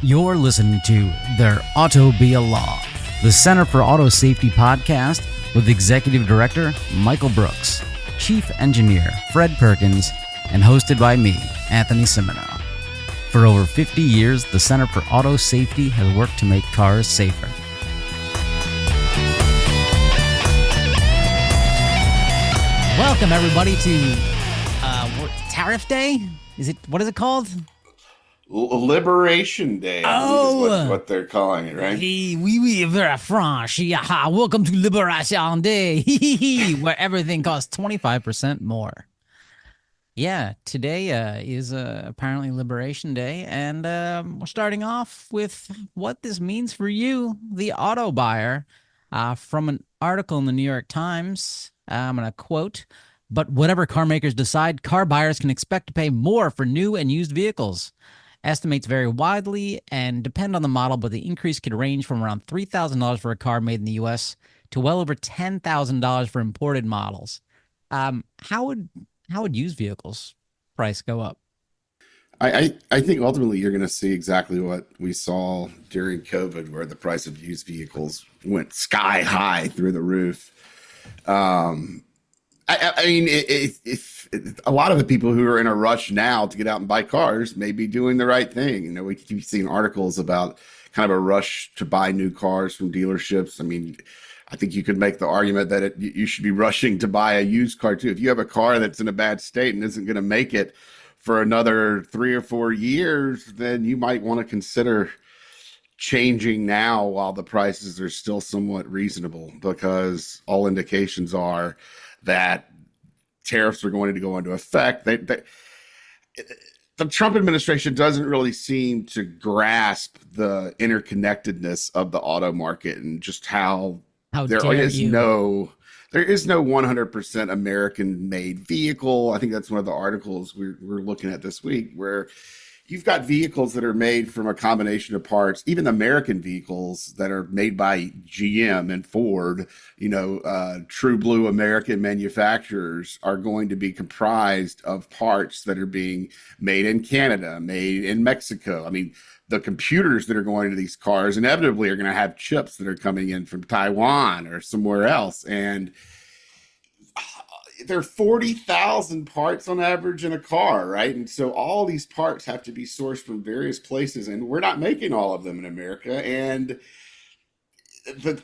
You're listening to There Ought to Be a Law, the Center for Auto Safety podcast with Executive Director Michael Brooks, Chief Engineer Fred Perkins, and hosted by me, Anthony Simino. For over 50 years, the Center for Auto Safety has worked to make cars safer. Welcome, everybody, to Tariff Day? What is it called? Liberation Day, I believe is what they're calling it, right? Oui, very French. Yeah, welcome to Liberation Day, where everything costs 25% more. Yeah, today is apparently Liberation Day, and we're starting off with what this means for you, the auto buyer, from an article in the New York Times. I'm going to quote, "But whatever car makers decide, car buyers can expect to pay more for new and used vehicles. Estimates vary widely and depend on the model, but the increase could range from around $3,000 for a car made in the U.S. to well over $10,000 for imported models." How would used vehicles price go up? I think ultimately you're going to see exactly what we saw during COVID, where the price of used vehicles went sky high through the roof. I mean, if a lot of the people who are in a rush now to get out and buy cars may be doing the right thing. You know, we keep seeing articles about kind of a rush to buy new cars from dealerships. I mean, I think you could make the argument that you should be rushing to buy a used car too. If you have a car that's in a bad state and isn't going to make it for another 3 or 4 years, then you might want to consider changing now while the prices are still somewhat reasonable, because all indications are that tariffs are going to go into effect. The Trump administration doesn't really seem to grasp the interconnectedness of the auto market and just how there is no 100% American made vehicle. I think that's one of the articles we're looking at this week, where you've got vehicles that are made from a combination of parts, even American vehicles that are made by GM and Ford, true blue American manufacturers, are going to be comprised of parts that are being made in Canada, made in Mexico. I mean, the computers that are going to these cars inevitably are going to have chips that are coming in from Taiwan or somewhere else. And there are 40,000 parts on average in a car, right? And so all these parts have to be sourced from various places, and we're not making all of them in America. And the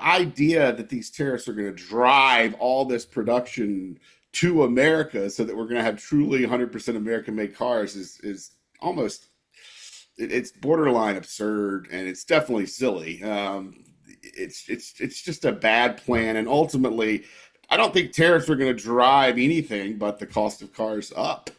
idea that these tariffs are going to drive all this production to America so that we're going to have truly 100% American-made cars is almost, it's borderline absurd, and it's definitely silly. It's just a bad plan, and ultimately, I don't think tariffs are going to drive anything but the cost of cars up.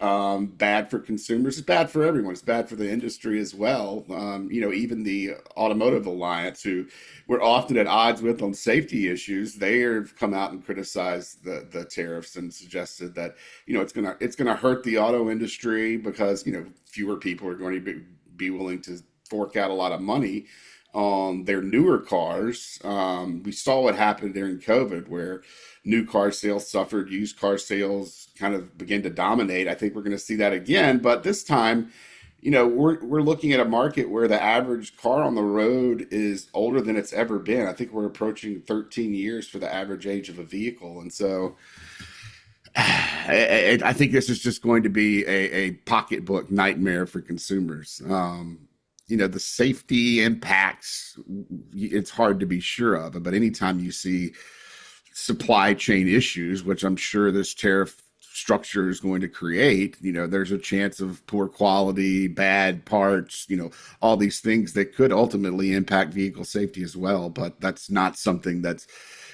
Bad for consumers. It's bad for everyone. It's bad for the industry as well. Even the Automotive Alliance, who we're often at odds with on safety issues, they have come out and criticized the tariffs and suggested that it's gonna hurt the auto industry because fewer people are going to be willing to fork out a lot of money on their newer cars. We saw what happened during COVID, where new car sales suffered, used car sales kind of began to dominate. I think we're going to see that again, but this time, we're looking at a market where the average car on the road is older than it's ever been. I think we're approaching 13 years for the average age of a vehicle, and so I think this is just going to be a pocketbook nightmare for consumers. The safety impacts, it's hard to be sure of, but anytime you see supply chain issues, which I'm sure this tariff structure is going to create, there's a chance of poor quality, bad parts, all these things that could ultimately impact vehicle safety as well. But that's not something that's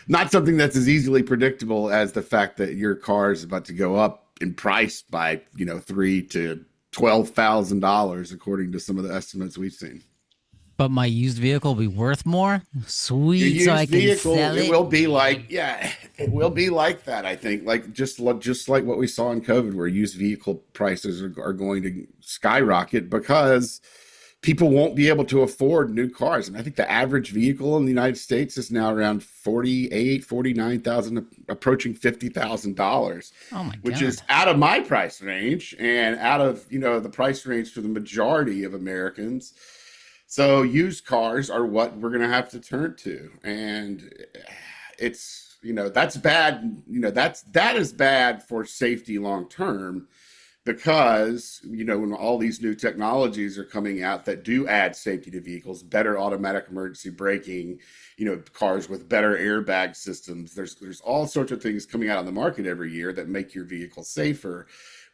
as easily predictable as the fact that your car is about to go up in price by, $3,000 to $12,000, according to some of the estimates we've seen. But my used vehicle will be worth more? Sweet, so I can sell it? It will be it will be like that, I think. Like just like what we saw in COVID, where used vehicle prices are going to skyrocket because people won't be able to afford new cars. And I think the average vehicle in the United States is now around 48, 49,000, approaching $50,000, Oh my which is God. out of my price range and out of, the price range for the majority of Americans. So used cars are what we're going to have to turn to. And it's, that's bad. That is bad for safety long term, because when all these new technologies are coming out that do add safety to vehicles, better automatic emergency braking, cars with better airbag systems, there's all sorts of things coming out on the market every year that make your vehicle safer.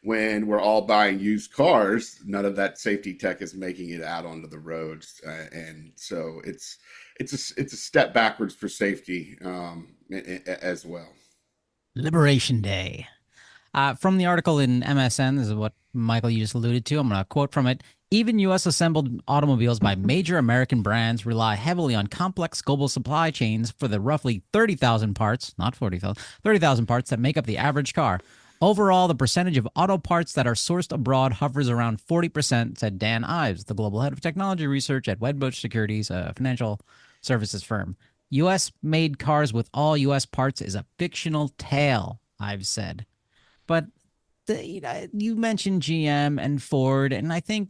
When we're all buying used cars, none of that safety tech is making it out onto the roads, and so it's a step backwards for safety, as well. Liberation Day. From the article in MSN, this is what Michael you just alluded to. I'm going to quote from it. Even U.S. assembled automobiles by major American brands rely heavily on complex global supply chains for the roughly 30,000 parts, not 40,000, 30,000 parts that make up the average car. Overall, the percentage of auto parts that are sourced abroad hovers around 40%, said Dan Ives, the global head of technology research at Wedbush Securities, a financial services firm. U.S. made cars with all U.S. parts is a fictional tale, Ives said. But you mentioned GM and Ford, and I think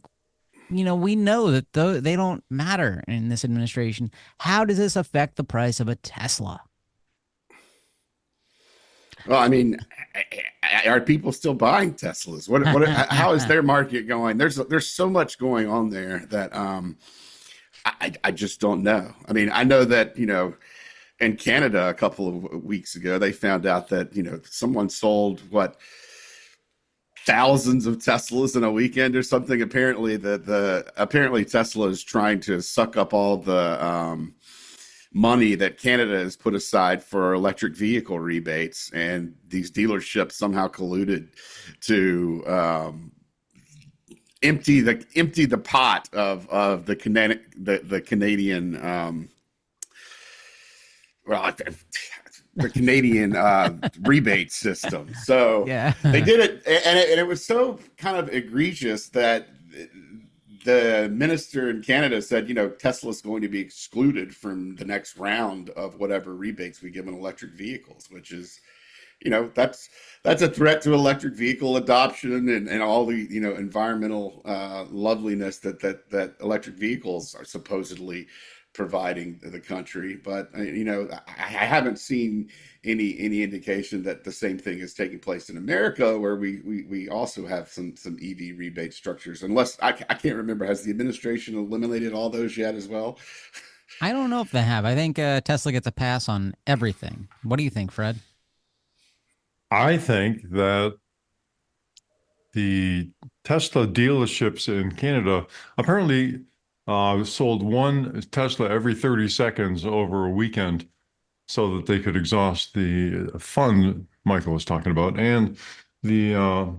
we know that they don't matter in this administration. How does this affect the price of a Tesla? Well, I mean, are people still buying Teslas? How is their market going? There's so much going on there that I just don't know. I mean, I know that in Canada a couple of weeks ago they found out that someone sold what, thousands of Teslas in a weekend or something. Apparently, apparently Tesla is trying to suck up all the money that Canada has put aside for electric vehicle rebates, and these dealerships somehow colluded to empty the pot of the Canadian well, the Canadian rebate system. So Yeah. they did it, and it was so kind of egregious that the minister in Canada said, Tesla's going to be excluded from the next round of whatever rebates we give on electric vehicles, which is, that's a threat to electric vehicle adoption and all the environmental loveliness that electric vehicles are supposedly providing the country. But I haven't seen any indication that the same thing is taking place in America, where we also have some EV rebate structures. Unless I can't remember, has the administration eliminated all those yet as well? I don't know if they have. I think Tesla gets a pass on everything. What do you think, Fred? I think that the Tesla dealerships in Canada apparently sold one Tesla every 30 seconds over a weekend so that they could exhaust the fund Michael was talking about. And the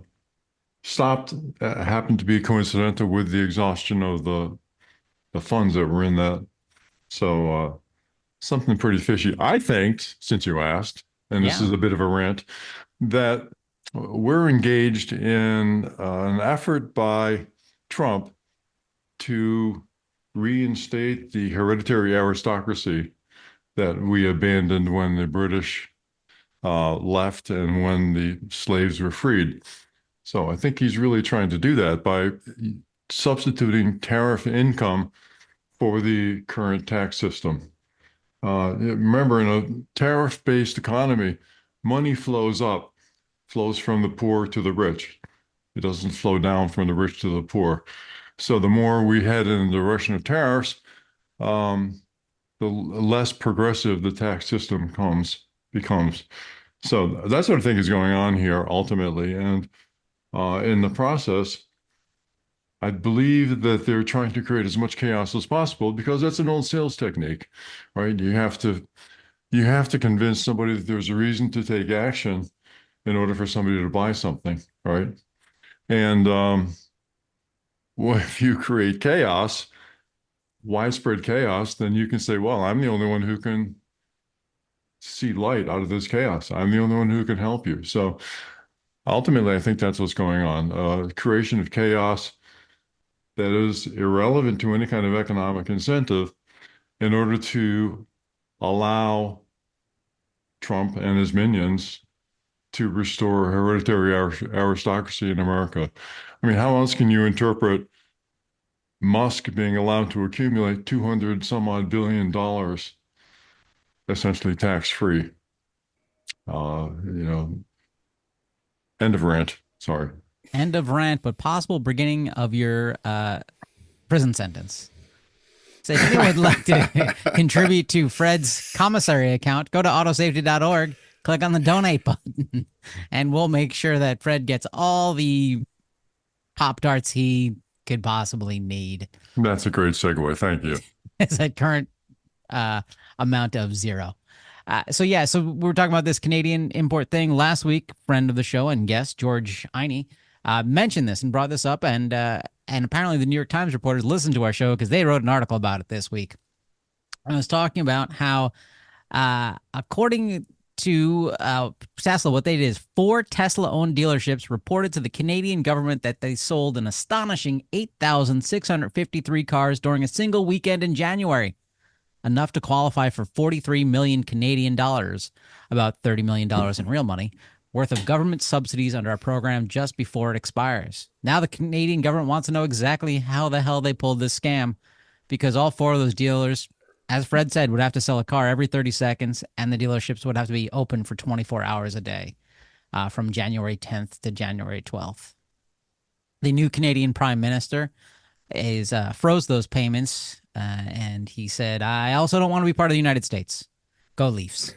stopped happened to be coincidental with the exhaustion of the funds that were in that. So something pretty fishy. I think, since you asked, and this Yeah. is a bit of a rant, that we're engaged in an effort by Trump to reinstate the hereditary aristocracy that we abandoned when the British left and when the slaves were freed. So I think he's really trying to do that by substituting tariff income for the current tax system. Remember, in a tariff-based economy, money flows up, flows from the poor to the rich. It doesn't flow down from the rich to the poor. So the more we head in the direction of tariffs, the less progressive the tax system becomes. So that's what I think is going on here ultimately. And in the process, I believe that they're trying to create as much chaos as possible because that's an old sales technique, right? You have to convince somebody that there's a reason to take action in order for somebody to buy something, right? And well, if you create chaos, widespread chaos, then you can say, well, I'm the only one who can see light out of this chaos. I'm the only one who can help you. So ultimately, I think that's what's going on. Creation of chaos that is irrelevant to any kind of economic incentive in order to allow Trump and his minions to restore hereditary aristocracy in America. I mean, how else can you interpret Musk being allowed to accumulate 200 some odd billion dollars essentially tax free? You know, end of rant. Sorry. End of rant, but possible beginning of your prison sentence. So if anyone would like to contribute to Fred's commissary account, go to autosafety.org, click on the donate button, and we'll make sure that Fred gets all the Pop Tarts he could possibly need. That's a great segue. Thank you. It's at current amount of 0. So we were talking about this Canadian import thing last week. Friend of the show and guest George Iney mentioned this and brought this up, and apparently the New York Times reporters listened to our show because they wrote an article about it this week. I was talking about how, according to Tesla, what they did is 4 Tesla-owned dealerships reported to the Canadian government that they sold an astonishing 8,653 cars during a single weekend in January, enough to qualify for 43 million Canadian dollars, about $30 million in real money, worth of government subsidies under our program just before it expires. Now the Canadian government wants to know exactly how the hell they pulled this scam, because all 4 of those dealers, as Fred said, would have to sell a car every 30 seconds, and the dealerships would have to be open for 24 hours a day from January 10th to January 12th. The new Canadian Prime Minister is froze those payments, and he said, I also don't want to be part of the United States. Go Leafs.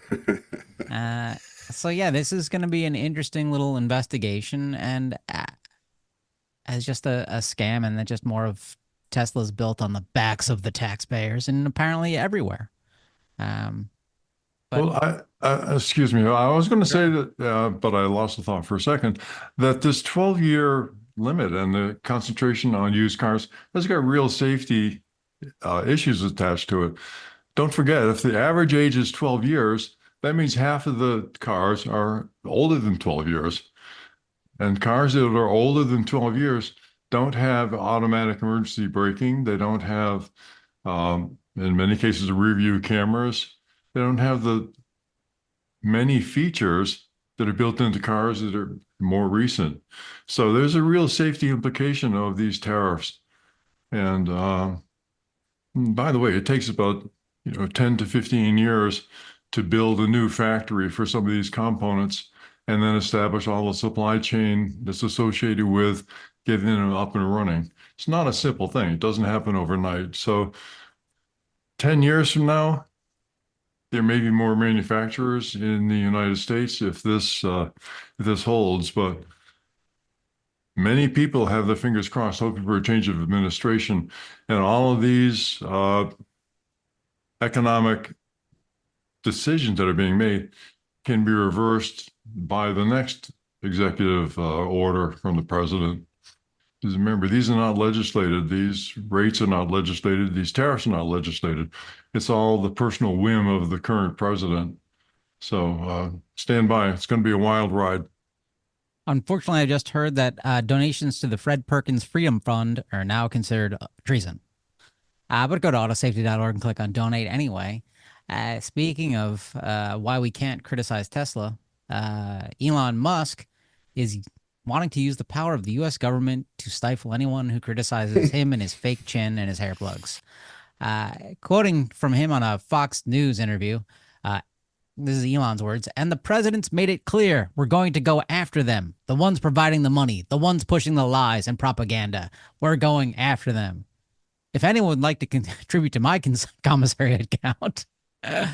So yeah, this is going to be an interesting little investigation, and as just a scam, and then just more of Tesla's built on the backs of the taxpayers, and apparently everywhere. Well, excuse me. I was going to say that, but I lost the thought for a second, that this 12-year limit and the concentration on used cars has got real safety issues attached to it. Don't forget, if the average age is 12 years, that means half of the cars are older than 12 years. And cars that are older than 12 years don't have automatic emergency braking. They don't have, in many cases, rear view cameras. They don't have the many features that are built into cars that are more recent. So there's a real safety implication of these tariffs. And by the way, it takes about 10 to 15 years to build a new factory for some of these components, and then establish all the supply chain that's associated with getting them up and running. It's not a simple thing. It doesn't happen overnight. So 10 years from now, there may be more manufacturers in the United States if this holds, but many people have their fingers crossed hoping for a change of administration, and all of these economic decisions that are being made can be reversed by the next executive order from the president. Because remember, these are not legislated. These rates are not legislated. These tariffs are not legislated. It's all the personal whim of the current president. So stand by. It's going to be a wild ride. Unfortunately, I just heard that donations to the Fred Perkins Freedom Fund are now considered treason. But go to autosafety.org and click on donate anyway. Speaking of why we can't criticize Tesla, Elon Musk is wanting to use the power of the U.S. government to stifle anyone who criticizes him and his fake chin and his hair plugs. Quoting from him on a Fox News interview, this is Elon's words, and the president's made it clear we're going to go after them. The ones providing the money, the ones pushing the lies and propaganda. We're going after them. If anyone would like to contribute to my commissary account. Well,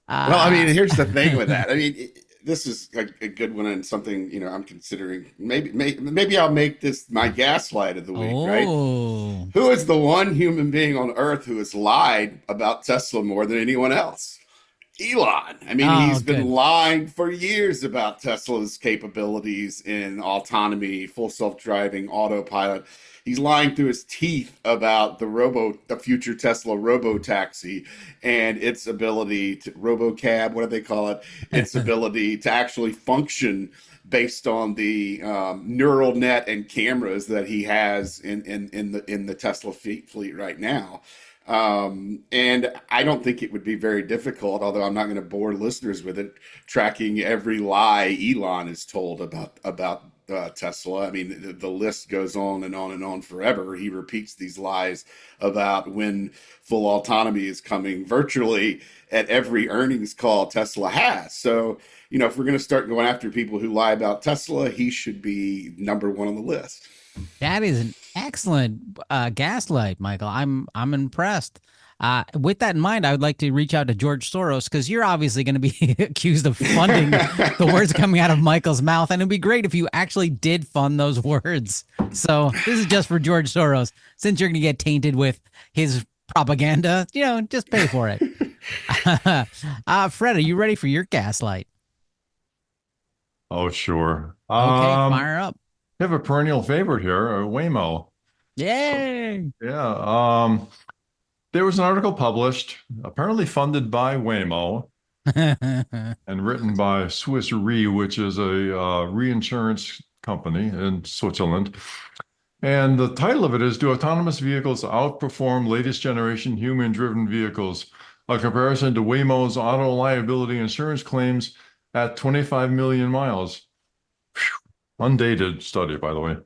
I mean, here's the thing with that. I mean, this is a good one and something, I'm considering. Maybe I'll make this my gaslight of the week, right? Who is the one human being on earth who has lied about Tesla more than anyone else? Elon. I mean, he's been lying for years about Tesla's capabilities in autonomy, full self-driving, autopilot. He's lying through his teeth about the future Tesla robo-taxi and its ability to robocab, what do they call it? Its ability to actually function based on the neural net and cameras that he has in the Tesla fleet right now. And I don't think it would be very difficult, although I'm not going to bore listeners with it, tracking every lie Elon is told about Tesla. I mean, the list goes on and on and on forever. He repeats these lies about when full autonomy is coming virtually at every earnings call Tesla has. So, if we're going to start going after people who lie about Tesla, he should be number one on the list. That is an excellent gaslight, Michael. I'm impressed. With that in mind, I would like to reach out to George Soros because you're obviously going to be accused of funding the words coming out of Michael's mouth, and it'd be great if you actually did fund those words. So this is just for George Soros, since you're going to get tainted with his propaganda. Just pay for it. Fred, are you ready for your gaslight? Oh, sure. Okay, fire up. I have a perennial favorite here, Waymo. Yay! Yeah. There was an article published, apparently funded by Waymo and written by Swiss Re, which is a reinsurance company in Switzerland. And the title of it is, Do Autonomous Vehicles Outperform Latest Generation Human-Driven Vehicles? A comparison to Waymo's auto liability insurance claims at 25 million miles. Whew. Undated study, by the way.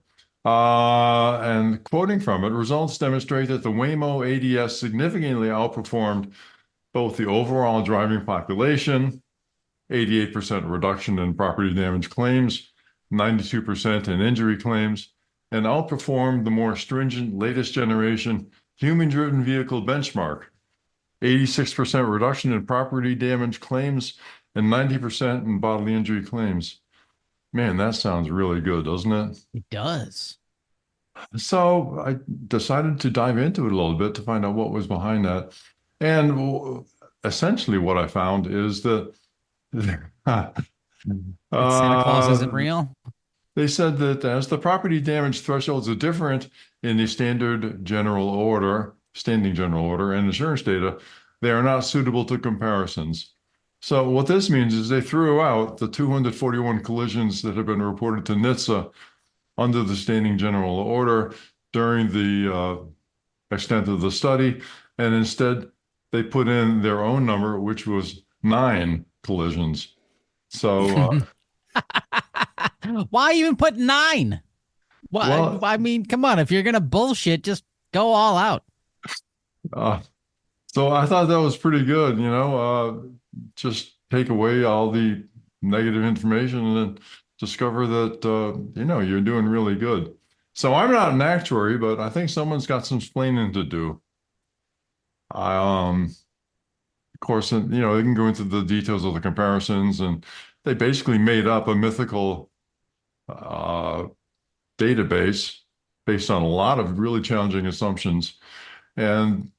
And quoting from it, results demonstrate that the Waymo ADS significantly outperformed both the overall driving population, 88% reduction in property damage claims, 92% in injury claims, and outperformed the more stringent latest generation human-driven vehicle benchmark, 86% reduction in property damage claims, and 90% in bodily injury claims. Man, that sounds really good, doesn't it? It does. So I decided to dive into it a little bit to find out what was behind that. And essentially what I found is that Santa Claus isn't real? They said that as the property damage thresholds are different in the standing general order, and insurance data, they are not suitable to comparisons. So what this means is they threw out the 241 collisions that have been reported to NHTSA under the standing general order during the extent of the study, and instead they put in their own number, which was 9 collisions. So why even put 9? Well, I mean, come on, if you're gonna bullshit, just go all out. So I thought that was pretty good, just take away all the negative information and then discover that, you're doing really good. So I'm not an actuary, but I think someone's got some explaining to do. Of course, they can go into the details of the comparisons, and they basically made up a mythical database based on a lot of really challenging assumptions. And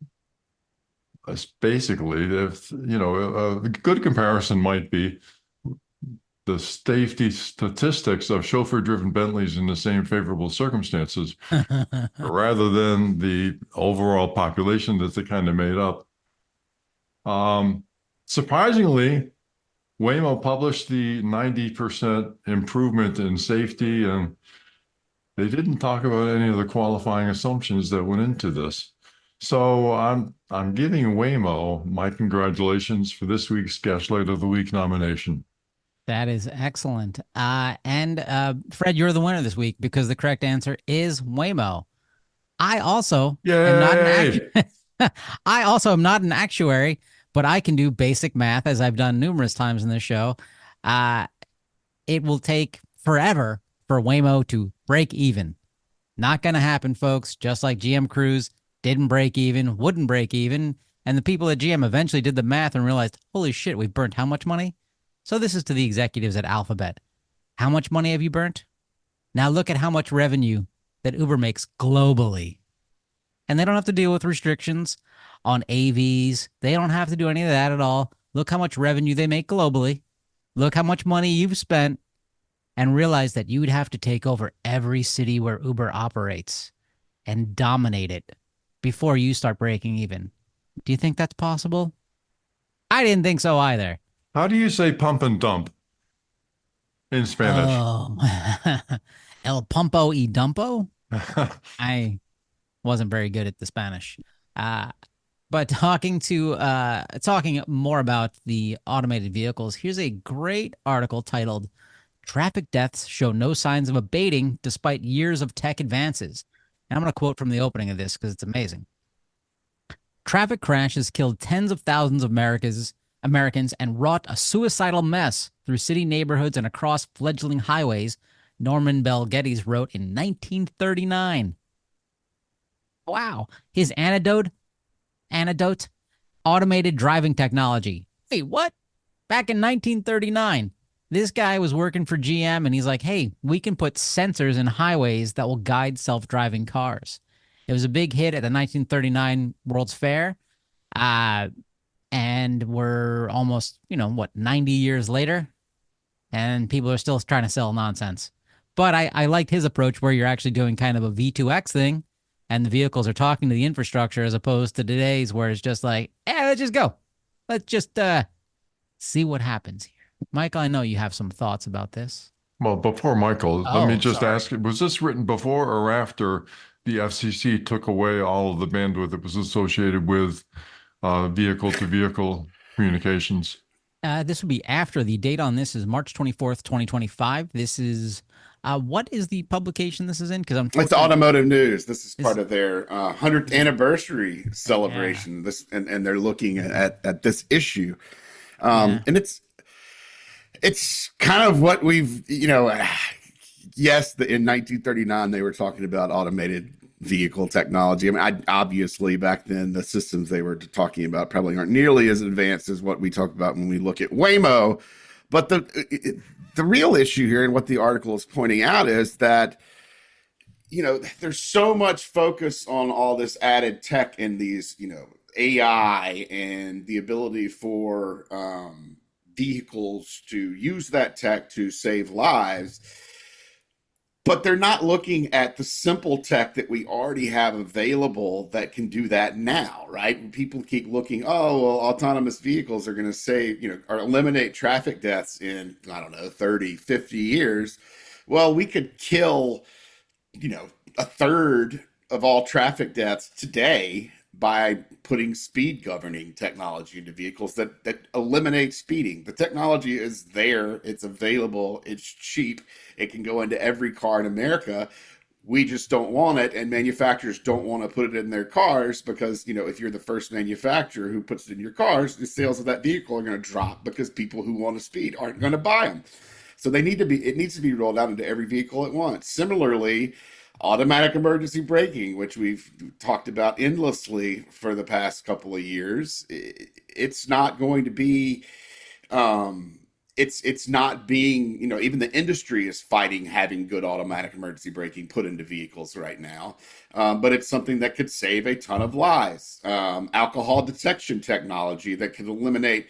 basically, if a good comparison might be the safety statistics of chauffeur-driven Bentleys in the same favorable circumstances, rather than the overall population that they kind of made up. Surprisingly, Waymo published the 90% improvement in safety, and they didn't talk about any of the qualifying assumptions that went into this. So I'm giving Waymo my congratulations for this week's Gaslight of the Week nomination. That is excellent. And Fred, you're the winner this week because the correct answer is Waymo. I also am not an actuary, but I can do basic math, as I've done numerous times in this show. It will take forever for Waymo to break even. Not going to happen, folks. Just like GM Cruise didn't break even, wouldn't break even. And the people at GM eventually did the math and realized, holy shit, we've burnt how much money? So this is to the executives at Alphabet. How much money have you burnt? Now look at how much revenue that Uber makes globally. And they don't have to deal with restrictions on AVs. They don't have to do any of that at all. Look how much revenue they make globally. Look how much money you've spent, and realize that you would have to take over every city where Uber operates and dominate it before you start breaking even. Do you think that's possible? I didn't think so either. How do you say pump and dump in Spanish. Oh, El Pumpo y Dumpo. I wasn't very good at the Spanish. Uh, but talking more about the automated vehicles, here's a great article titled "Traffic Deaths Show No Signs of Abating Despite Years of Tech Advances." And I'm going to quote from the opening of this because it's amazing. Traffic crashes killed tens of thousands of Americans and wrought a suicidal mess through city neighborhoods and across fledgling highways, Norman Bell Geddes wrote in 1939. Wow. His antidote, automated driving technology. Wait, what? Back in 1939, this guy was working for GM and he's like, hey, we can put sensors in highways that will guide self-driving cars. It was a big hit at the 1939 World's Fair. Uh, and we're almost, 90 years later, and people are still trying to sell nonsense. But I liked his approach where you're actually doing kind of a V2X thing, and the vehicles are talking to the infrastructure as opposed to today's where it's just like, let's just go. Let's just see what happens here. Michael, I know you have some thoughts about this. Well, before Michael, let me Oh, just sorry. ask, was this written before or after the FCC took away all of the bandwidth that was associated with vehicle-to-vehicle communications? This would be after. The date on this is March 24th, 2025. This is, what is the publication this is in? Because I'm It's looking. Automotive News. This is Is, part of their 100th anniversary yeah, celebration. And they're looking at this issue, yeah. and it's kind of what we've yes, in 1939 they were talking about automated vehicle technology. I mean, obviously back then the systems they were talking about probably aren't nearly as advanced as what we talk about when we look at Waymo. But the real issue here and what the article is pointing out is that there's so much focus on all this added tech and these AI and the ability for vehicles to use that tech to save lives, but they're not looking at the simple tech that we already have available that can do that now, right? People keep looking, oh, well, autonomous vehicles are going to save, or eliminate traffic deaths in, I don't know, 30, 50 years. Well, we could kill, a third of all traffic deaths today by putting speed governing technology into vehicles that eliminate speeding. The technology is there, it's available, it's cheap, it can go into every car in America. We just don't want it, and manufacturers don't want to put it in their cars because if you're the first manufacturer who puts it in your cars, the sales of that vehicle are going to drop because people who want to speed aren't going to buy them. So it needs to be rolled out into every vehicle at once. Similarly, automatic emergency braking, which we've talked about endlessly for the past couple of years, it's not going to be um, it's not being, even the industry is fighting having good automatic emergency braking put into vehicles right now. But it's something that could save a ton of lives. Alcohol detection technology that can eliminate,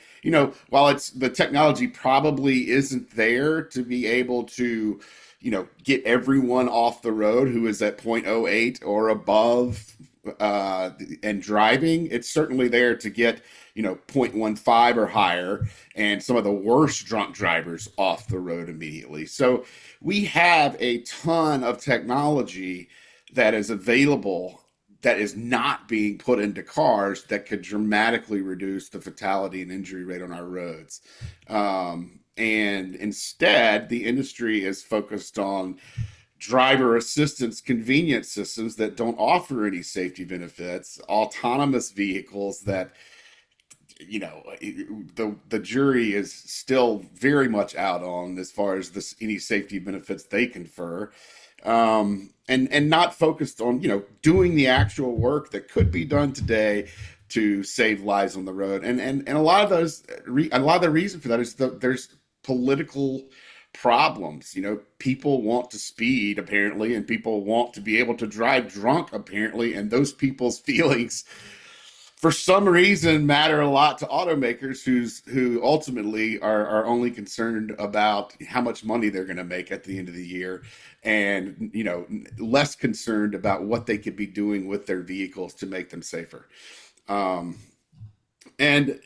while it's the technology probably isn't there to be able to, get everyone off the road who is at 0.08 or above and driving, it's certainly there to get 0.15 or higher and some of the worst drunk drivers off the road immediately. So we have a ton of technology that is available that is not being put into cars that could dramatically reduce the fatality and injury rate on our roads. And instead, the industry is focused on driver assistance convenience systems that don't offer any safety benefits, autonomous vehicles that the jury is still very much out on as far as any safety benefits they confer, and not focused on doing the actual work that could be done today to save lives on the road. And a lot of the reason for that is there's political problems. People want to speed apparently, and people want to be able to drive drunk apparently, and those people's feelings for some reason matter a lot to automakers who ultimately are only concerned about how much money they're going to make at the end of the year, and less concerned about what they could be doing with their vehicles to make them safer. And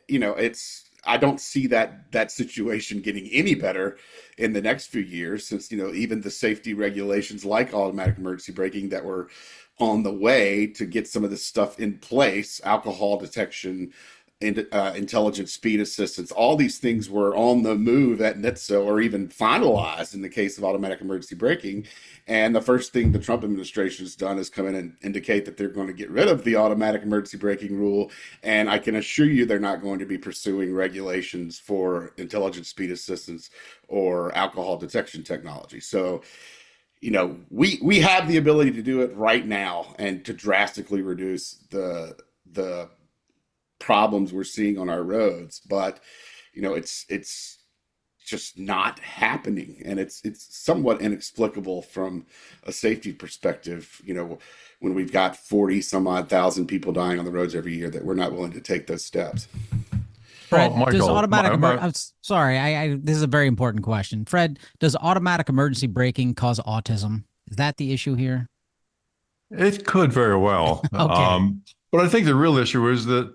it's I don't see that situation getting any better in the next few years, since even the safety regulations like automatic emergency braking that were on the way to get some of this stuff in place, alcohol detection, and intelligent speed assistance, all these things were on the move at NHTSA, or even finalized in the case of automatic emergency braking. And the first thing the Trump administration has done is come in and indicate that they're going to get rid of the automatic emergency braking rule. And I can assure you they're not going to be pursuing regulations for intelligent speed assistance or alcohol detection technology. So, we have the ability to do it right now and to drastically reduce the problems we're seeing on our roads, but it's just not happening, and it's somewhat inexplicable from a safety perspective, when we've got 40 some odd thousand people dying on the roads every year, that we're not willing to take those steps. Fred, Well, does Michael, automatic I'm sorry, this is a very important question. Fred, does automatic emergency braking cause autism? Is that the issue here? it could very well. Okay. But I think the real issue is that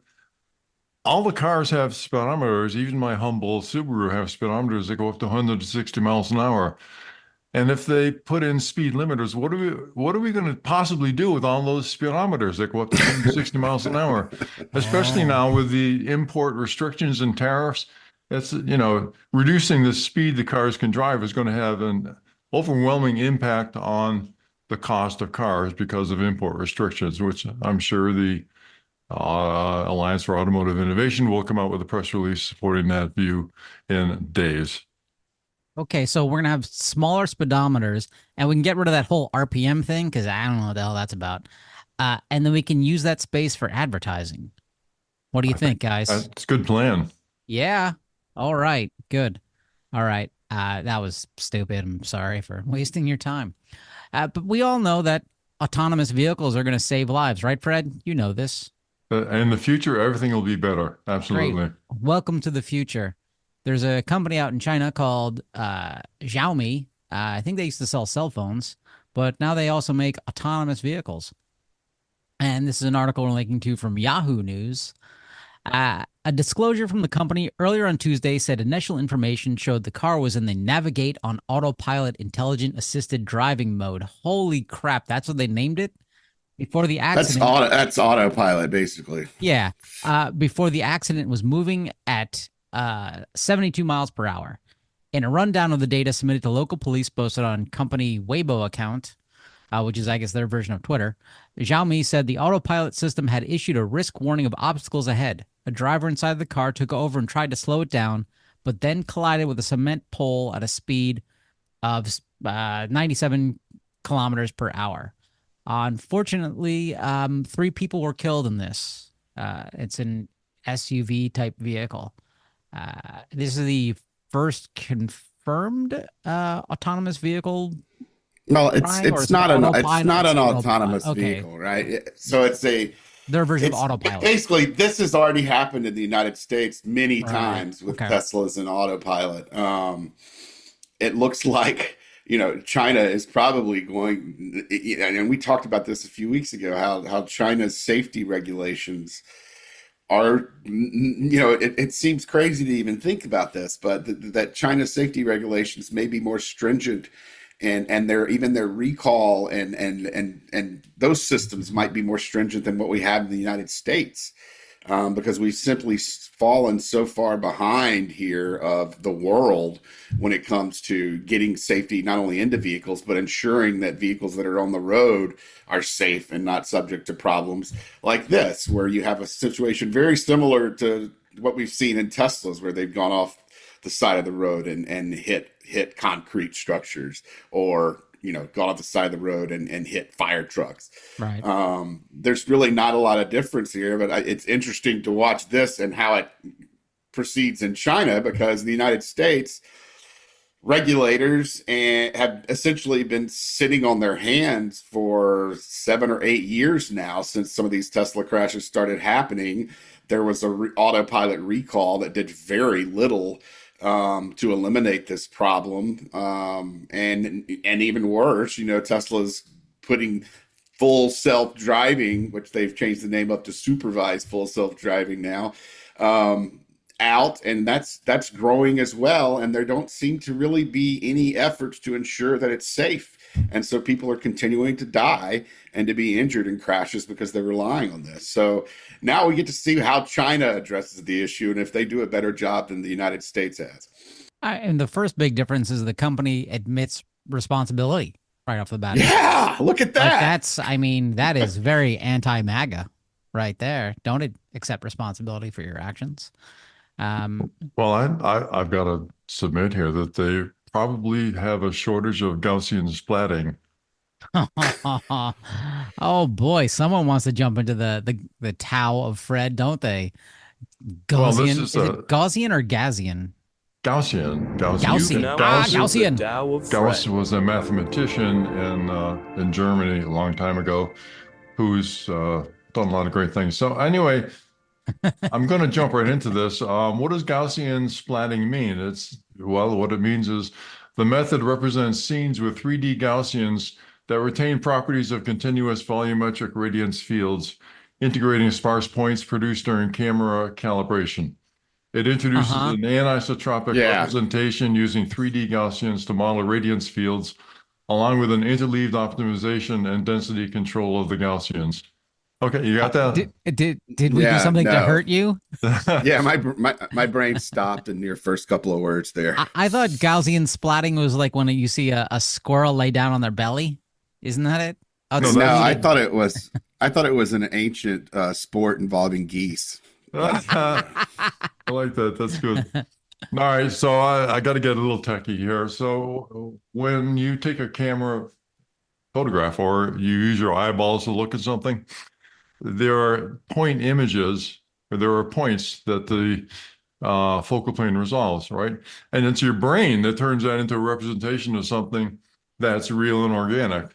all the cars have speedometers. Even my humble Subaru have speedometers that go up to 160 miles an hour. And if they put in speed limiters, what are we going to possibly do with all those speedometers that go up to 160 miles an hour? Especially Oh. now with the import restrictions and tariffs, that's reducing the speed the cars can drive is going to have an overwhelming impact on the cost of cars because of import restrictions, which I'm sure the Alliance for Automotive Innovation will come out with a press release supporting that view in days. Okay, so we're gonna have smaller speedometers, and we can get rid of that whole RPM thing because I don't know what the hell that's about. And then we can use that space for advertising. What do you I think think, guys? that's a good plan. Yeah. All right. Good. All right. That was stupid. I'm sorry for wasting your time. But we all know that autonomous vehicles are going to save lives, right, Fred? You know this. In the future, everything will be better. Great. Absolutely. Welcome to the future. There's a company out in China called Xiaomi. I think they used to sell cell phones, but now they also make autonomous vehicles. And this is an article we're linking to from Yahoo News. A disclosure from the company earlier on Tuesday said initial information showed the car was in the Navigate on Autopilot Intelligent Assisted Driving mode. Holy crap, that's what they named it? Before the accident. That's autopilot, basically. Yeah. Before the accident was moving at 72 miles per hour. In a rundown of the data submitted to local police posted on company Waymo account, which is, I guess, their version of Twitter, Xiaomi said the autopilot system had issued a risk warning of obstacles ahead. A driver inside the car took over and tried to slow it down, but then collided with a cement pole at a speed of 97 kilometers per hour. Unfortunately, 3 people were killed in this. It's an SUV type vehicle. This is the first confirmed autonomous vehicle. Well, Flying, or it's is it not an autopilot? autonomous Okay. vehicle, right? So Their version of it's autopilot. basically, this has already happened in the United States many Right. times with Okay. Teslas and autopilot. It looks like China is probably going, and we talked about this a few weeks ago, how China's safety regulations are, it seems crazy to even think about this, but that China's safety regulations may be more stringent, and their recall and those systems might be more stringent than what we have in the United States, because we've simply fallen so far behind here of the world when it comes to getting safety not only into vehicles, but ensuring that vehicles that are on the road are safe and not subject to problems like this, where you have a situation very similar to what we've seen in Teslas, where they've gone off the side of the road and hit concrete structures, or gone off the side of the road and hit fire trucks. Right. There's really not a lot of difference here, but it's interesting to watch this and how it proceeds in China, because in the United States, regulators have essentially been sitting on their hands for 7 or 8 years now, since some of these Tesla crashes started happening. There was a autopilot recall that did very little to eliminate this problem, and even worse, Tesla's putting full self-driving, which they've changed the name up to supervised full self-driving now, out, and that's growing as well. And there don't seem to really be any efforts to ensure that it's safe. And so people are continuing to die and to be injured in crashes because they're relying on this. So now we get to see how China addresses the issue and if they do a better job than the United States has. And the first big difference is the company admits responsibility right off the bat. Yeah, look at Like that. that's, I mean, that is very anti-MAGA right there. Don't accept responsibility for your actions. Well, I've got to submit here that they probably have a shortage of Gaussian splatting. Oh boy, someone wants to jump into the Tao of Fred, don't they? Well, this Gaussian. is Is a it Gaussian or Gazian? Gaussian. Gaussian. You've now Ah, entered the Gaussian. Tao of Gauss Fred. was a mathematician in Germany a long time ago, who's done a lot of great things. So anyway, I'm going to jump right into this. What does Gaussian splatting mean? Well, what it means is the method represents scenes with 3D Gaussians that retain properties of continuous volumetric radiance fields, integrating sparse points produced during camera calibration. It introduces an anisotropic Yeah. representation using 3D Gaussians to model radiance fields, along with an interleaved optimization and density control of the Gaussians. Okay, you got that? Did we do Yeah, something to no. hurt you? Yeah, my brain stopped in your first couple of words there. I thought Gaussian splatting was like when you see a squirrel lay down on their belly. Isn't that it? Oh, No, it's No, I speeding. thought it was an ancient sport involving geese. I like that. That's good. All right, so I got to get a little techie here. So when you take a camera photograph or you use your eyeballs to look at something, there are point images, or there are points that the focal plane resolves, right? And it's your brain that turns that into a representation of something that's real and organic,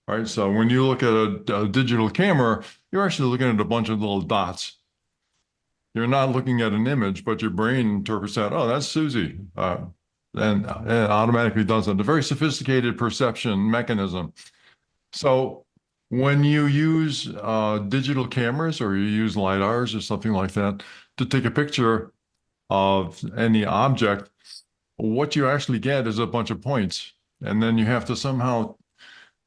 right? So when you look at a digital camera, you're actually looking at a bunch of little dots. You're not looking at an image, but your brain interprets that, oh, that's Susie. And it automatically does that. A very sophisticated perception mechanism. So when you use digital cameras or you use LiDARs or something like that to take a picture of any object, what you actually get is a bunch of points. And then you have to somehow,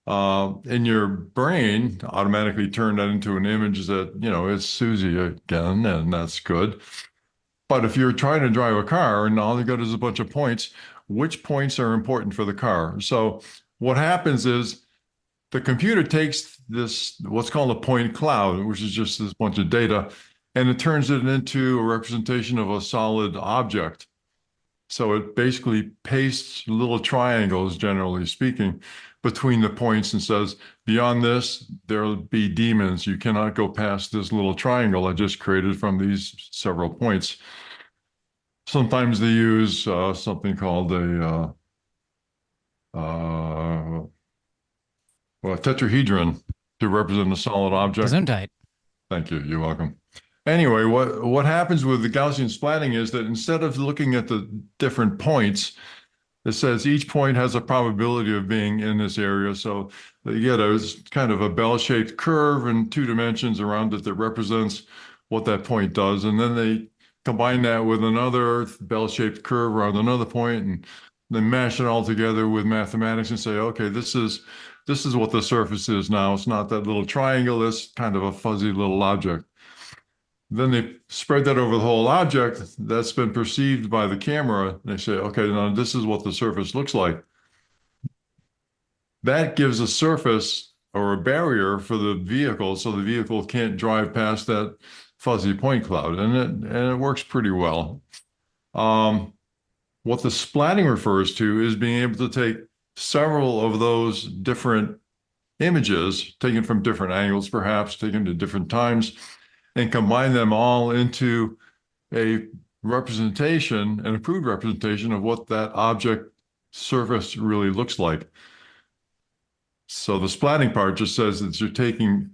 in your brain, automatically turn that into an image that, it's Susie again, and that's good. But if you're trying to drive a car and all you got is a bunch of points, which points are important for the car? So what happens is the computer takes this, what's called a point cloud, which is just this bunch of data, and it turns it into a representation of a solid object. So it basically pastes little triangles, generally speaking, between the points and says, beyond this, there'll be demons. You cannot go past this little triangle I just created from these several points. Sometimes they use something called a tetrahedron to represent a solid object. Gesundheit. Thank you. You're welcome. Anyway, what happens with the Gaussian splatting is that instead of looking at the different points, it says each point has a probability of being in this area. So you get a kind of a bell-shaped curve in 2 dimensions around it that represents what that point does. And then they combine that with another bell-shaped curve around another point, and then mash it all together with mathematics and say, okay, this is what the surface is now. It's not that little triangle. It's kind of a fuzzy little object. Then they spread that over the whole object that's been perceived by the camera. They say, okay, now this is what the surface looks like. That gives a surface or a barrier for the vehicle, so the vehicle can't drive past that fuzzy point cloud, and it works pretty well. What the splatting refers to is being able to take several of those different images, taken from different angles, perhaps taken at different times, and combine them all into a representation, an improved representation of what that object surface really looks like. So the splatting part just says that you're taking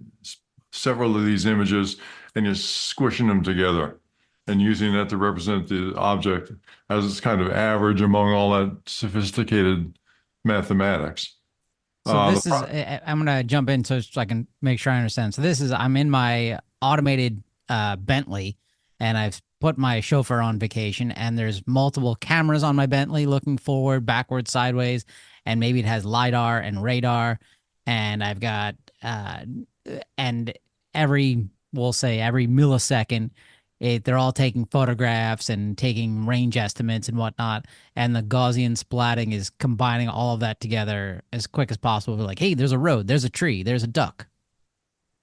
several of these images and you're squishing them together and using that to represent the object as its kind of average among all that sophisticated mathematics. So this is, I'm going to jump in so I can make sure I understand. So this is, I'm in my automated Bentley, and I've put my chauffeur on vacation, and there's multiple cameras on my Bentley looking forward, backwards, sideways, and maybe it has lidar and radar, and I've got and every we'll say every millisecond, they're all taking photographs and taking range estimates and whatnot, and the Gaussian splatting is combining all of that together as quick as possible. We're like, hey, there's a road, there's a tree, there's a duck,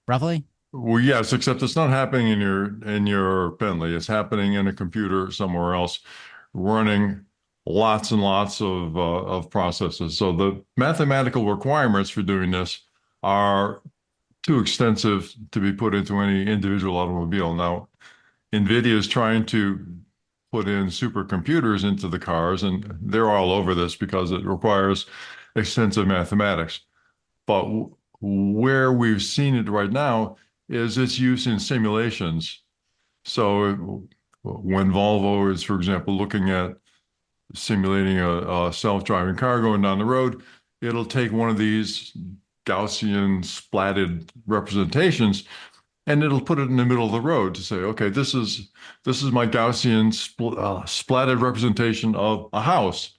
roughly. Well, yes, except it's not happening in your Bentley. It's happening in a computer somewhere else, running lots and lots of processes. So the mathematical requirements for doing this are too extensive to be put into any individual automobile. Now, NVIDIA is trying to put in supercomputers into the cars, and they're all over this because it requires extensive mathematics. But where we've seen it right now is its use in simulations. So when Volvo is, for example, looking at simulating a self-driving car going down the road, it'll take one of these Gaussian splatted representations and it'll put it in the middle of the road to say, okay, this is my Gaussian splatted representation of a house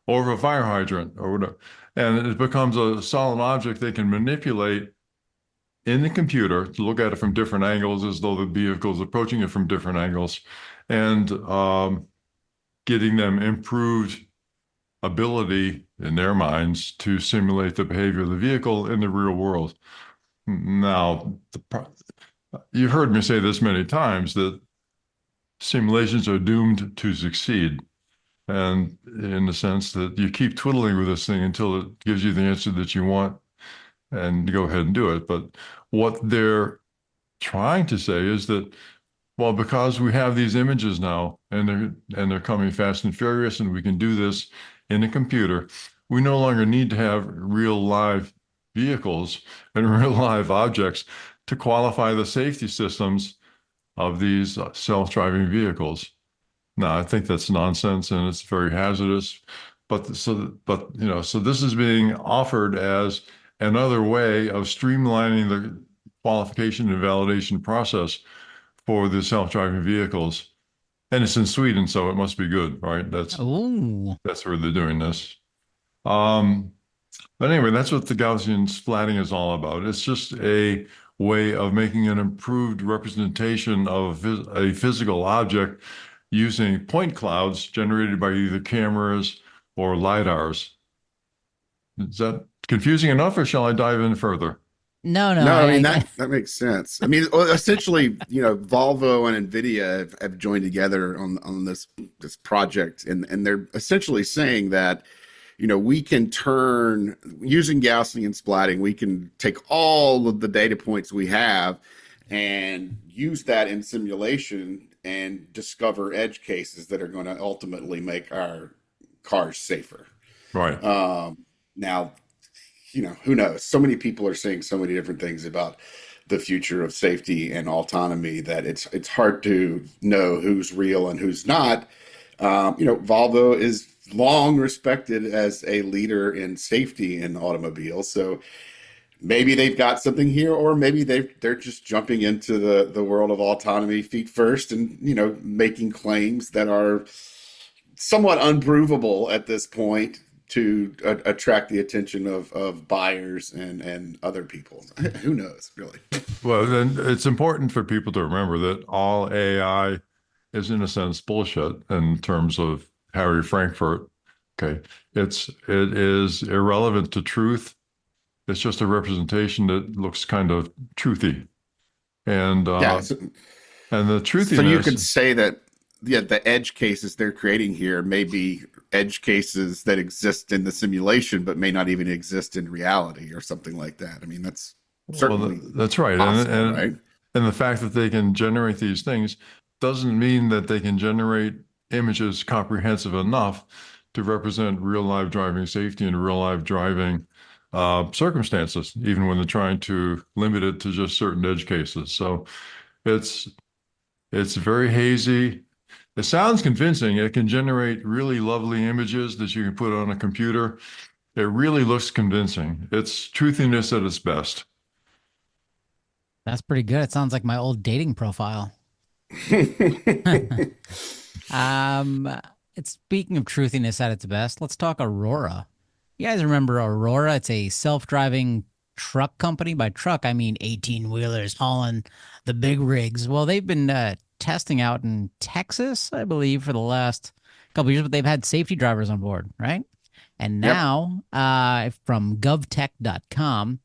or a fire hydrant or whatever. And it becomes a solid object they can manipulate in the computer to look at it from different angles as though the vehicle is approaching it from different angles and getting them improved ability in their minds to simulate the behavior of the vehicle in the real world. Now, you've heard me say this many times that simulations are doomed to succeed. And in the sense that you keep twiddling with this thing until it gives you the answer that you want and go ahead and do it. But what they're trying to say is that, well, because we have these images now and they're coming fast and furious and we can do this in a computer, we no longer need to have real live vehicles and real live objects to qualify the safety systems of these self-driving vehicles. Now, I think that's nonsense and it's very hazardous. But so this is being offered as another way of streamlining the qualification and validation process for the self-driving vehicles. And it's in Sweden, so it must be good, right? That's where they're doing this. But anyway, that's what the Gaussian splatting is all about. It's just a way of making an improved representation of a physical object using point clouds generated by either cameras or lidars. Is that confusing enough, or shall I dive in further? No, no. No, I mean that makes sense. I mean, essentially, Volvo and NVIDIA have joined together on this project, and they're essentially saying that, we can turn using Gaussian splatting, we can take all of the data points we have and use that in simulation and discover edge cases that are going to ultimately make our cars safer. Right. Now, who knows? So many people are saying so many different things about the future of safety and autonomy that it's hard to know who's real and who's not. Volvo is long respected as a leader in safety in automobiles, so maybe they've got something here, or maybe they're just jumping into the world of autonomy feet first and making claims that are somewhat unprovable at this point to attract the attention of buyers and other people. Who knows, really? Well, then it's important for people to remember that all AI is, in a sense, bullshit in terms of Harry Frankfurt. Okay, it is irrelevant to truth. It's just a representation that looks kind of truthy, and and the truthiness. So you could say that the edge cases they're creating here may be edge cases that exist in the simulation, but may not even exist in reality, or something like that. I mean, that's certainly that's right, possible, right? And the fact that they can generate these things doesn't mean that they can generate images comprehensive enough to represent real life driving safety and real life driving circumstances, even when they're trying to limit it to just certain edge cases. So it's very hazy. It sounds convincing. It can generate really lovely images that you can put on a computer. It really looks convincing. It's truthiness at its best. That's pretty good. It sounds like my old dating profile. Um, it's speaking of truthiness at its best. Let's talk Aurora. You guys remember Aurora? It's a self-driving truck company. By truck, I mean 18 wheelers hauling the big rigs. Well, they've been testing out in Texas, I believe, for the last couple of years, but they've had safety drivers on board, right? And Yep. now, from govtech.com,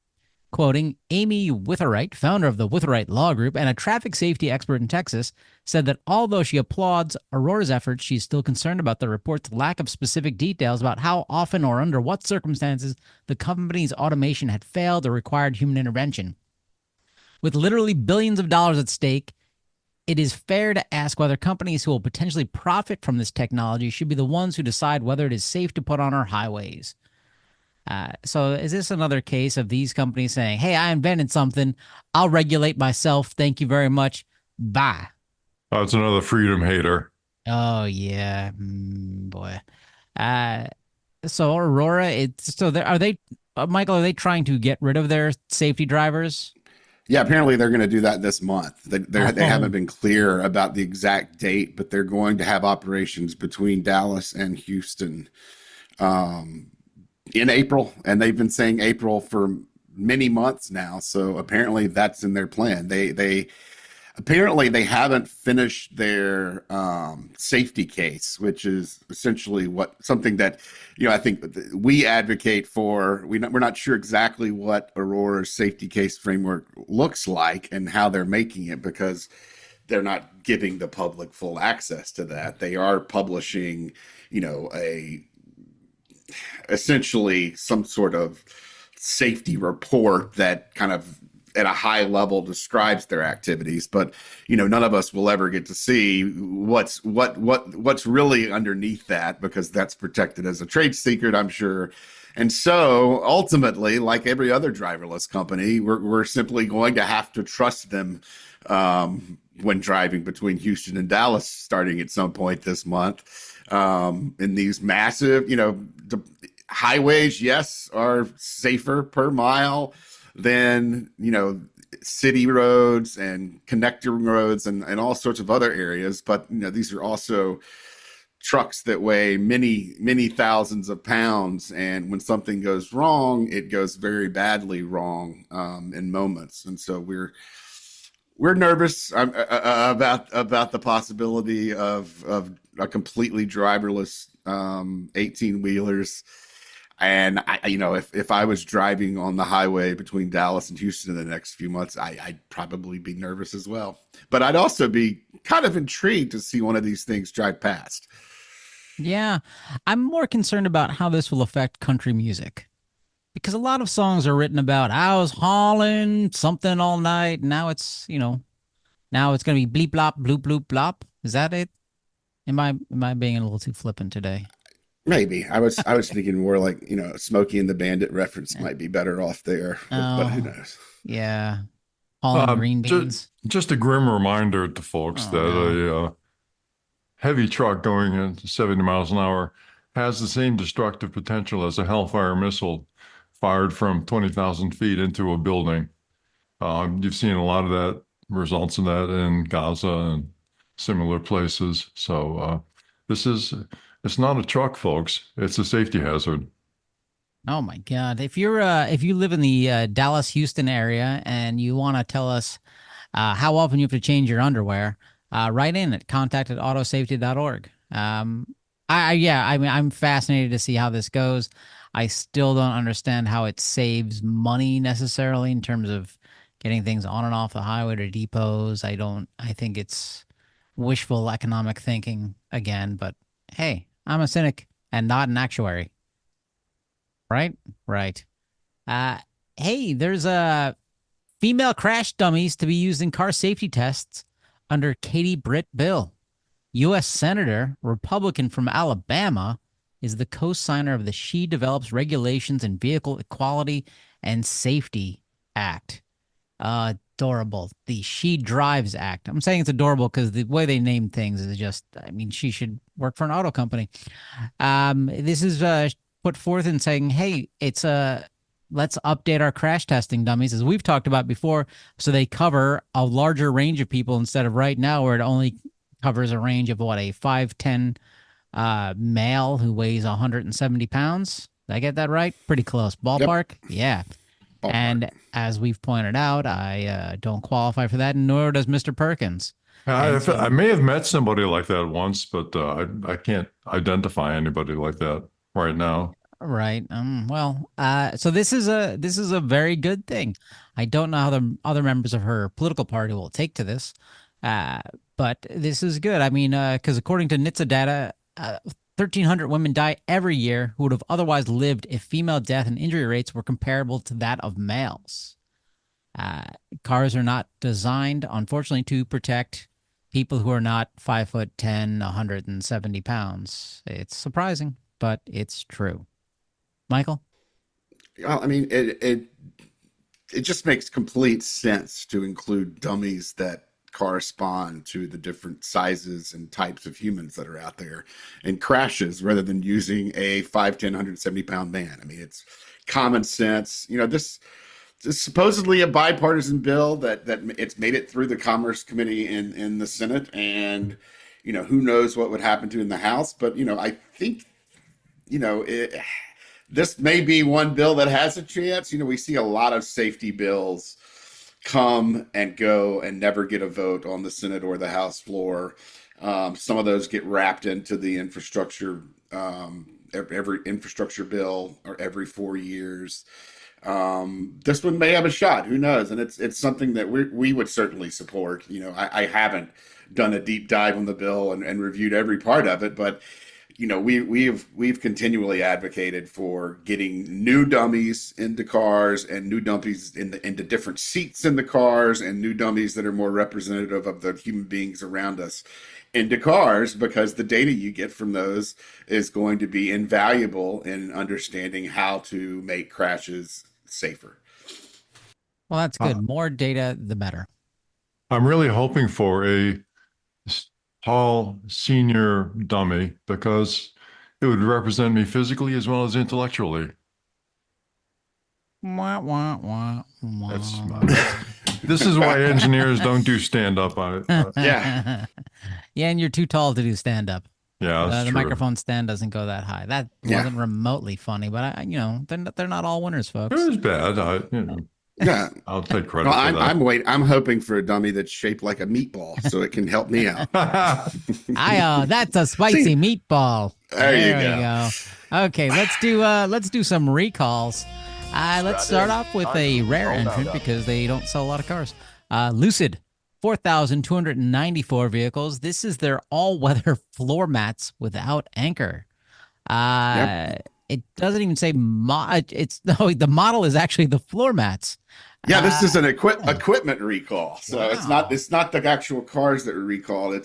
quoting Amy Witherite, founder of the Witherite Law Group and a traffic safety expert in Texas, said that although she applauds Aurora's efforts, she's still concerned about the report's lack of specific details about how often or under what circumstances the company's automation had failed or required human intervention. With literally billions of dollars at stake, it is fair to ask whether companies who will potentially profit from this technology should be the ones who decide whether it is safe to put on our highways. So is this another case of these companies saying, hey, I invented something. I'll regulate myself. Thank you very much. Bye. That's another freedom hater. Oh, yeah. Boy. Uh, so Aurora, are they, Michael, are they trying to get rid of their safety drivers? Yeah, apparently they're going to do that this month. They haven't Oh, been clear about the exact date, but they're going to have operations between Dallas and Houston um, in April, and they've been saying April for many months now. So apparently that's in their plan. They apparently they haven't finished their safety case, which is essentially what something that I think we advocate for. We're not sure exactly what Aurora's safety case framework looks like and how they're making it, because they're not giving the public full access to that. They are publishing, a essentially some sort of safety report that kind of at a high level describes their activities, but none of us will ever get to see what's really underneath that, because that's protected as a trade secret, I'm sure. And so ultimately, like every other driverless company, we're simply going to have to trust them when driving between Houston and Dallas starting at some point this month. In these massive, the highways, yes, are safer per mile than, city roads and connector roads and all sorts of other areas. But, these are also trucks that weigh many, many thousands of pounds. And when something goes wrong, it goes very badly wrong in moments. And so we're nervous about the possibility of a completely driverless 18 wheelers. And if I was driving on the highway between Dallas and Houston in the next few months, I'd probably be nervous as well. But I'd also be kind of intrigued to see one of these things drive past. yeah. I'm more concerned about how this will affect country music because a lot of songs are written about I was hauling something all night. Now it's going to be bleep blop bloop bloop blop. Is that it? Am I being a little too flippant today? Maybe I was thinking more like Smokey and the Bandit reference might be better off there, but who Oh, knows? yeah. Hauling green Just, beans. just a grim reminder to folks Oh that no. a heavy truck going at 70 miles an hour has the same destructive potential as a Hellfire missile fired from 20,000 feet into a building. You've seen a lot of that, results of that in Gaza and similar places. So this is, it's not a truck, folks. It's a safety hazard. Oh my God. If you live in the Dallas Houston area and you want to tell us how often you have to change your underwear, write in at contact@autosafety.org. Yeah, I mean, I'm fascinated to see how this goes. I still don't understand how it saves money necessarily in terms of getting things on and off the highway to depots. I think it's wishful economic thinking again, but hey, I'm a cynic and not an actuary, right? Right. Uh, hey, there's a female crash dummies to be used in car safety tests under Katie Britt Bill. U.S. Senator, Republican from Alabama, is the co signer of the She Develops Regulations and Vehicle Equality and Safety Act. Adorable. The She Drives Act. I'm saying it's adorable because the way they name things is just, I mean, she should work for an auto company. This is put forth in saying, hey, it's a let's update our crash testing dummies, as we've talked about before, so they cover a larger range of people instead of right now where it only covers a range of what, a 5'10" male who weighs 170 pounds. Did I get that right? Pretty close. Yep, Ballpark? Yeah. ballpark. And as we've pointed out, I don't qualify for that, nor does Mr. Perkins. And I so, may have met somebody like that once, but I can't identify anybody like that right now. right. Well, so this is a very good thing. I don't know how the other members of her political party will take to this, uh, but this is good. I mean, because according to NHTSA data, 1,300 women die every year who would have otherwise lived if female death and injury rates were comparable to that of males. Uh, Cars are not designed, unfortunately, to protect people who are not 5'10", 170 pounds. It's surprising, but it's true. Michael? Well, I mean, it just makes complete sense to include dummies that correspond to the different sizes and types of humans that are out there and crashes rather than using a 5'10", 170-pound man. I mean, it's common sense. This is supposedly a bipartisan bill that it's made it through the Commerce Committee in the Senate, and who knows what would happen to in the House. But I think this may be one bill that has a chance. We see a lot of safety bills come and go and never get a vote on the Senate or the House floor. Some of those get wrapped into the infrastructure, every infrastructure bill or every 4 years. This one may have a shot. Who knows? And it's something that we would certainly support. I haven't done a deep dive on the bill and reviewed every part of it, but we've continually advocated for getting new dummies into cars and new dummies into different seats in the cars and new dummies that are more representative of the human beings around us into cars, because the data you get from those is going to be invaluable in understanding how to make crashes safer. Well, that's Uh, good. More data, the better. I'm really hoping for a tall senior dummy because it would represent me physically as well as intellectually. Wah, wah, wah, That's wah. this is why engineers don't do stand up on it. Yeah. Yeah, and you're too tall to do stand up. Yeah, that's The true. microphone stand doesn't go that high. That Yeah. wasn't remotely funny, but they're not all winners, It folks. was bad. Yeah. I'll take credit Well, for I'm hoping for a dummy that's shaped like a meatball so it can help me out. that. That's a spicy See, meatball. there you we go. go. Okay, let's do some recalls. Let's start off with a rare entrant because they don't sell a lot of cars. Lucid, 4,294 vehicles. This is their all-weather floor mats without anchor. Yep. It doesn't even say it's no. The model is actually the floor mats. Yeah, this is an Yeah. equipment recall. So Wow. it's not the actual cars that are recalled.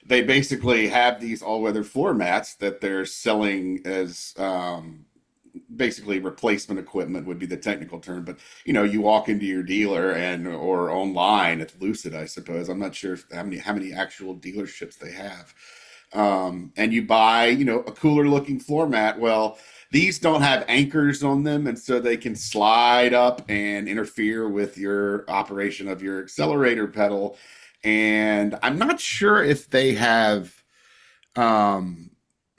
They basically have these all-weather floor mats that they're selling as basically replacement equipment would be the technical term. But you walk into your dealer or online at Lucid, I suppose. I'm not sure how many actual dealerships they have. And you buy, a cooler looking floor mat. Well, these don't have anchors on them, and so they can slide up and interfere with your operation of your accelerator pedal. And I'm not sure if they have um,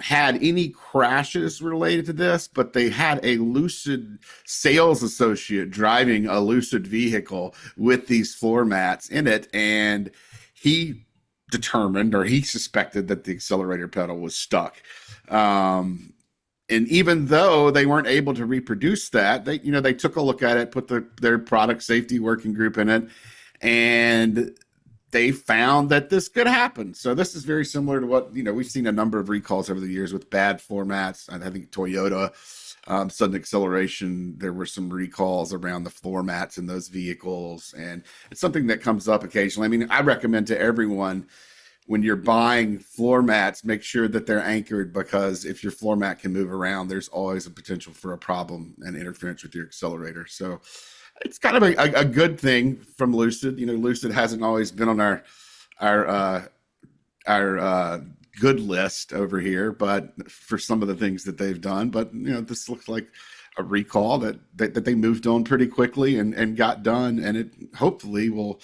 had any crashes related to this, but they had a Lucid sales associate driving a Lucid vehicle with these floor mats in it, and he determined or he suspected that the accelerator pedal was stuck. And even though they weren't able to reproduce that, they took a look at it, put their product safety working group in it, and they found that this could happen. So this is very similar to what we've seen a number of recalls over the years with bad floor mats. I think Toyota, sudden acceleration, there were some recalls around the floor mats in those vehicles, and it's something that comes up occasionally. I mean, I recommend to everyone, when you're buying floor mats, make sure that they're anchored, because if your floor mat can move around, there's always a potential for a problem and interference with your accelerator. So it's kind of a good thing from Lucid. Lucid hasn't always been on our good list over here, but for some of the things that they've done. But this looks like a recall that they moved on pretty quickly and got done, and it hopefully will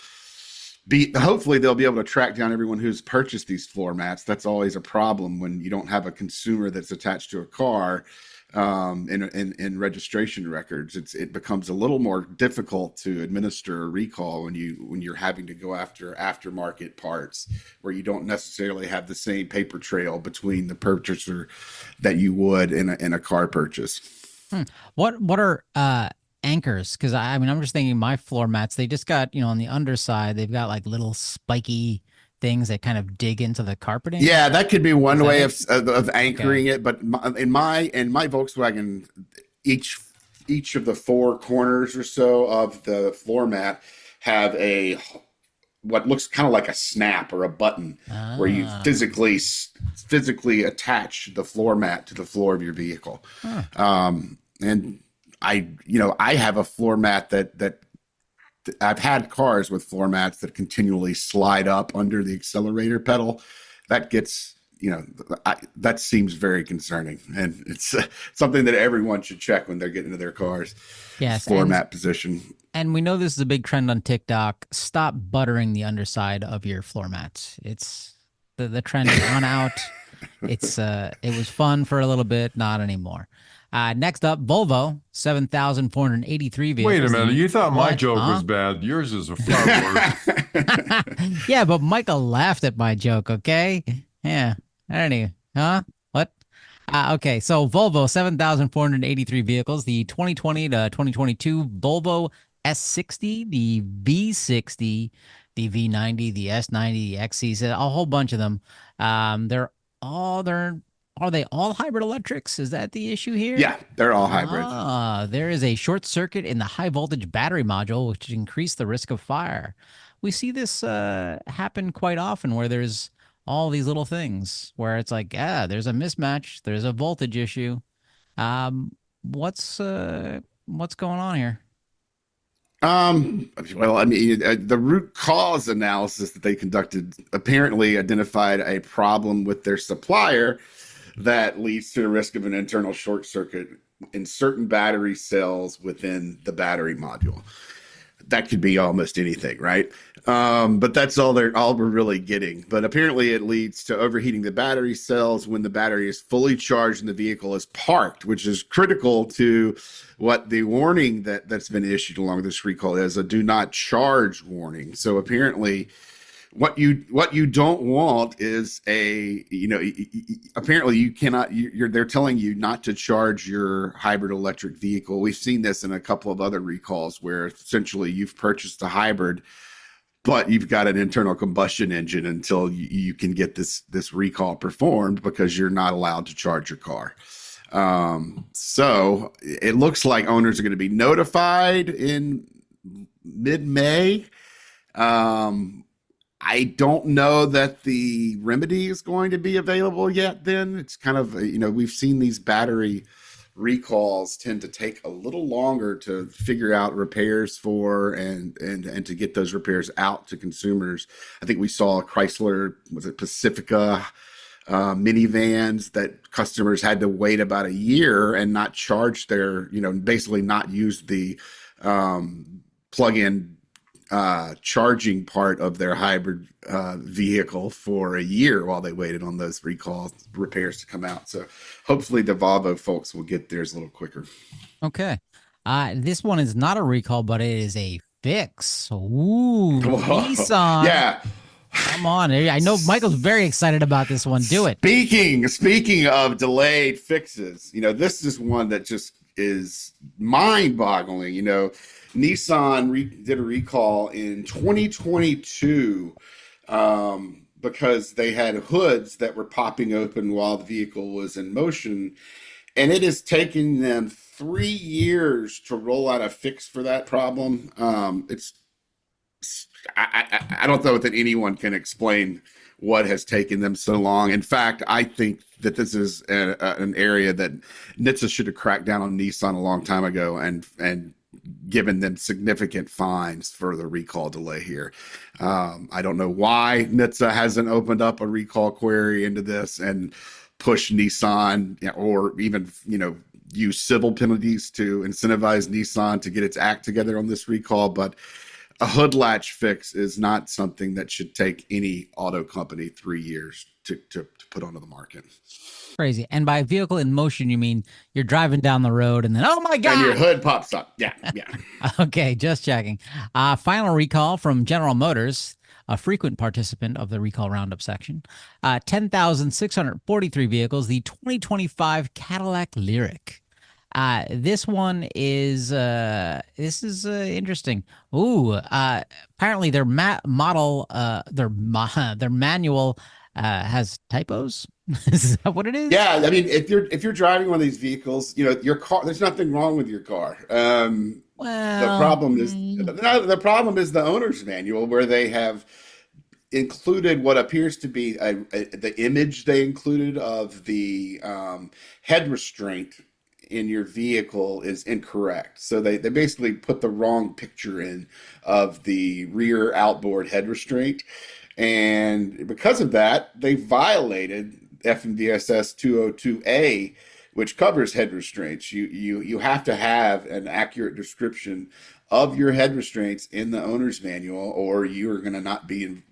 hopefully they'll be able to track down everyone who's purchased these floor mats. That's always a problem when you don't have a consumer that's attached to a car in registration records. It becomes a little more difficult to administer a recall when you're having to go after aftermarket parts where you don't necessarily have the same paper trail between the purchaser that you would in a car purchase. What are anchors? Because I mean, I'm just thinking my floor mats. They just got on the underside. They've got like little spiky things that kind of dig into the carpeting. Yeah, that could be one way of anchoring Okay. it. But in my Volkswagen, each of the four corners or so of the floor mat have a what looks kind of like a snap or a button where you Ah. physically attach the floor mat to the floor of your vehicle. Huh. And I have a floor mat that I've had cars with floor mats that continually slide up under the accelerator pedal. That gets, that seems very concerning, and it's something that everyone should check when they're getting into their cars. Yes, Floor mat position. and we know this is a big trend on TikTok. Stop buttering the underside of your floor mats. It's the trend is run out. It was fun for a little bit, not anymore. Next up, Volvo, 7,483 vehicles. Wait a minute. You thought my What? joke Huh? was bad. Yours is a far worse. Yeah, but Michael laughed at my joke, okay? Yeah. I don't know. Huh? What? Okay, so Volvo, 7,483 vehicles. The 2020 to 2022 Volvo S60, the V60, the V90, the S90, the XC, a whole bunch of them. Are they all hybrid electrics? Is that the issue here? Yeah, they're all hybrid. There is a short circuit in the high voltage battery module, which increased the risk of fire. We see this happen quite often where there's all these little things where it's like, there's a mismatch, there's a voltage issue. What's going on here? Well, I mean, the root cause analysis that they conducted apparently identified a problem with their supplier that leads to the risk of an internal short circuit in certain battery cells within the battery module. That could be almost anything, right? But that's all we're really getting. But apparently it leads to overheating the battery cells when the battery is fully charged and the vehicle is parked, which is critical to what the warning that's been issued along with this recall is, a do not charge warning. So apparently what you don't want is apparently you cannot, they're telling you not to charge your hybrid electric vehicle. We've seen this in a couple of other recalls where essentially you've purchased a hybrid, but you've got an internal combustion engine until you can get this recall performed because you're not allowed to charge your car. So it looks like owners are going to be notified in mid-May. I don't know that the remedy is going to be available yet. Then it's kind of, we've seen these battery recalls tend to take a little longer to figure out repairs for and to get those repairs out to consumers. I think we saw Chrysler, was it Pacifica minivans that customers had to wait about a year and not charge their, basically not use the plug-in charging part of their hybrid vehicle for a year while they waited on those recall repairs to come out. So hopefully the Volvo folks will get theirs a little quicker. Okay. This one is not a recall, but it is a fix. Ooh, Nissan. Yeah. Come on. I know Michael's very excited about this one. Do it. Speaking of delayed fixes, this is one that just is mind-boggling. Nissan did a recall in 2022 because they had hoods that were popping open while the vehicle was in motion, and it is taking them 3 years to roll out a fix for that problem. I don't know that anyone can explain what has taken them so long. In fact, I think that this is an area that NHTSA should have cracked down on Nissan a long time ago and given them significant fines for the recall delay here. I don't know why NHTSA hasn't opened up a recall query into this and pushed Nissan or even, use civil penalties to incentivize Nissan to get its act together on this recall, but a hood latch fix is not something that should take any auto company 3 years to put onto the market. Crazy. And by vehicle in motion, you mean you're driving down the road and then, oh my God. And your hood pops up. Yeah. Okay, just checking. Final recall from General Motors, a frequent participant of the recall roundup section. 10,643 vehicles, the 2025 Cadillac Lyric. This one is interesting. Apparently their manual has typos. Is that what it is? Yeah, I mean, if you're driving one of these vehicles, your car, there's nothing wrong with your car. The problem is the owner's manual, where they have included what appears to be the image they included of the head restraint in your vehicle is incorrect. So they basically put the wrong picture in of the rear outboard head restraint. And because of that, they violated FMVSS 202A, which covers head restraints. You have to have an accurate description of your head restraints in the owner's manual, or you are going to not be in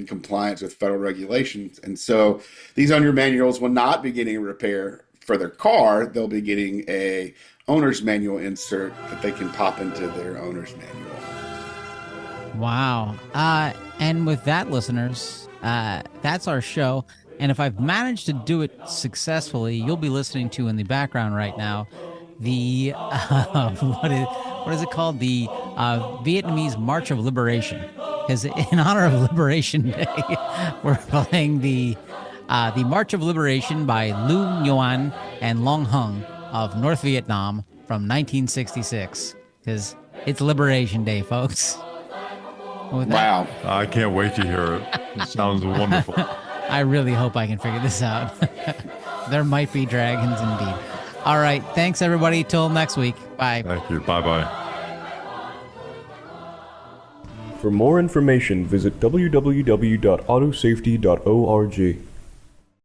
compliance with federal regulations. And so these owner manuals will not be getting a repair for their car. They'll be getting a owner's manual insert that they can pop into their owner's manual. Wow. And with that, listeners, that's our show. And if I've managed to do it successfully, you'll be listening to in the background right now the what is it called? The Vietnamese March of Liberation. Because in honor of Liberation Day, we're playing the March of Liberation by Lu Nguyen and Long Hung of North Vietnam from 1966. Because it's Liberation Day, folks. Wow. I can't wait to hear it. It sounds wonderful. I really hope I can figure this out. There might be dragons indeed. All right. Thanks, everybody. Till next week. Bye. Thank you. Bye-bye. For more information, visit www.autosafety.org.